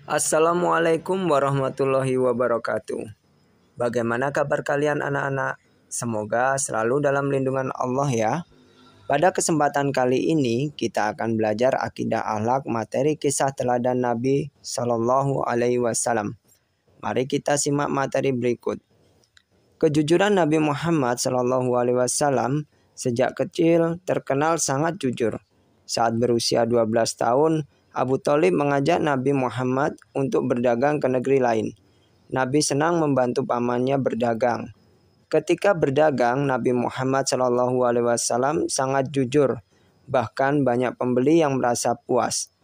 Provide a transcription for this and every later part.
Assalamualaikum warahmatullahi wabarakatuh. Bagaimana kabar kalian anak-anak? Semoga selalu dalam lindungan Allah ya. Pada kesempatan kali ini kita akan belajar akidah akhlak materi kisah teladan Nabi Shallallahu Alaihi Wasallam. Mari kita simak materi berikut. Kejujuran Nabi Muhammad Shallallahu Alaihi Wasallam sejak kecil terkenal sangat jujur. Saat berusia 12 tahun, Abu Thalib mengajak Nabi Muhammad untuk berdagang ke negeri lain. Nabi senang membantu pamannya berdagang. Ketika berdagang, Nabi Muhammad SAW sangat jujur. Bahkan banyak pembeli yang merasa puas.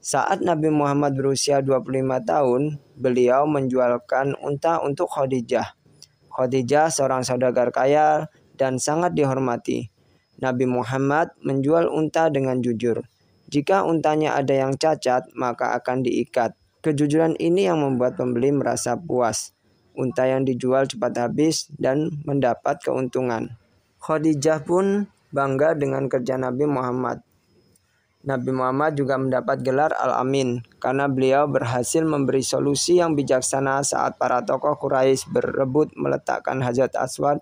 Saat Nabi Muhammad berusia 25 tahun, beliau menjualkan unta untuk Khadijah. Khadijah seorang saudagar kaya dan sangat dihormati. Nabi Muhammad menjual unta dengan jujur. Jika untanya ada yang cacat, maka akan diikat. Kejujuran ini yang membuat pembeli merasa puas. Unta yang dijual cepat habis dan mendapat keuntungan. Khadijah pun bangga dengan kerja Nabi Muhammad. Nabi Muhammad juga mendapat gelar Al-Amin karena beliau berhasil memberi solusi yang bijaksana saat para tokoh Quraisy berebut meletakkan Hajar Aswad.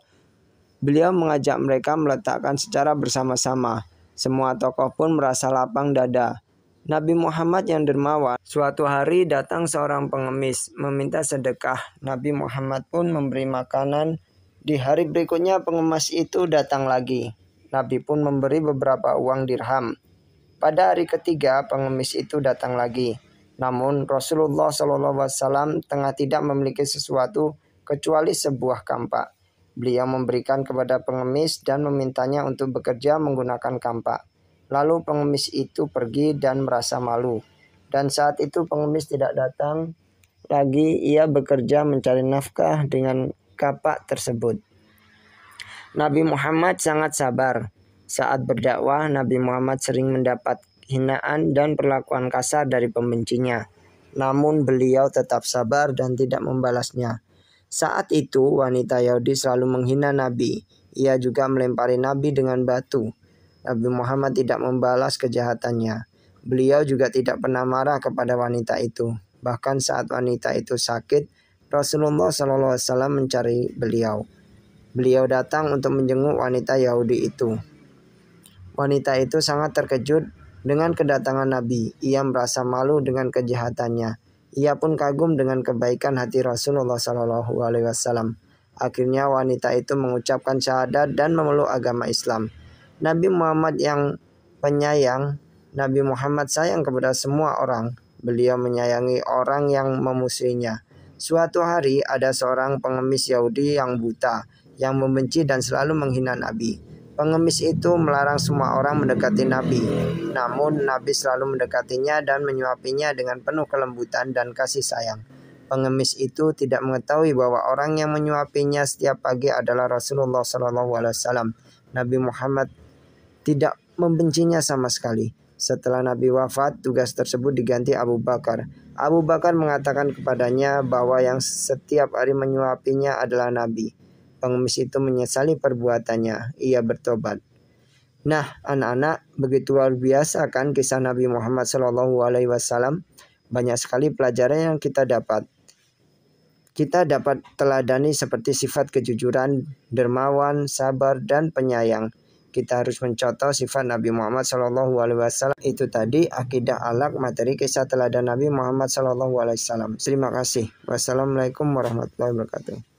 Beliau mengajak mereka meletakkan secara bersama-sama. Semua tokoh pun merasa lapang dada. Nabi Muhammad yang dermawan, suatu hari datang seorang pengemis meminta sedekah. Nabi Muhammad pun memberi makanan. Di hari berikutnya pengemis itu datang lagi. Nabi pun memberi beberapa uang dirham. Pada hari ketiga pengemis itu datang lagi. Namun Rasulullah SAW tengah tidak memiliki sesuatu kecuali sebuah kampak. Beliau memberikan kepada pengemis dan memintanya untuk bekerja menggunakan kampak. Lalu pengemis itu pergi dan merasa malu. Dan saat itu pengemis tidak datang lagi. Ia bekerja mencari nafkah dengan kapak tersebut. Nabi Muhammad sangat sabar. Saat berdakwah, Nabi Muhammad sering mendapat hinaan dan perlakuan kasar dari pembencinya. Namun beliau tetap sabar dan tidak membalasnya. Saat itu wanita Yahudi selalu menghina Nabi. Ia juga melempari Nabi dengan batu. Nabi Muhammad tidak membalas kejahatannya. Beliau juga tidak pernah marah kepada wanita itu. Bahkan saat wanita itu sakit, Rasulullah SAW mencari beliau. Beliau datang untuk menjenguk wanita Yahudi itu. Wanita itu sangat terkejut dengan kedatangan Nabi. Ia merasa malu dengan kejahatannya. Ia pun kagum dengan kebaikan hati Rasulullah SAW. Akhirnya wanita itu mengucapkan syahadat dan memeluk agama Islam. Nabi Muhammad yang penyayang, Nabi Muhammad sayang kepada semua orang. Beliau menyayangi orang yang memusuhinya. Suatu hari ada seorang pengemis Yahudi yang buta, yang membenci dan selalu menghina Nabi. Pengemis itu melarang semua orang mendekati Nabi. Namun Nabi selalu mendekatinya dan menyuapinya dengan penuh kelembutan dan kasih sayang. Pengemis itu tidak mengetahui bahwa orang yang menyuapinya setiap pagi adalah Rasulullah SAW. Nabi Muhammad tidak membencinya sama sekali. Setelah Nabi wafat, tugas tersebut diganti Abu Bakar. Abu Bakar mengatakan kepadanya bahwa yang setiap hari menyuapinya adalah Nabi. Pengemis itu menyesali perbuatannya. Ia bertobat. Nah, anak-anak, begitu luar biasa kan kisah Nabi Muhammad SAW. Banyak sekali pelajaran yang kita dapat. Kita dapat teladani seperti sifat kejujuran, dermawan, sabar, dan penyayang. Kita harus mencontoh sifat Nabi Muhammad SAW. Itu tadi akidah akhlak materi kisah teladan Nabi Muhammad SAW. Terima kasih. Wassalamualaikum warahmatullahi wabarakatuh.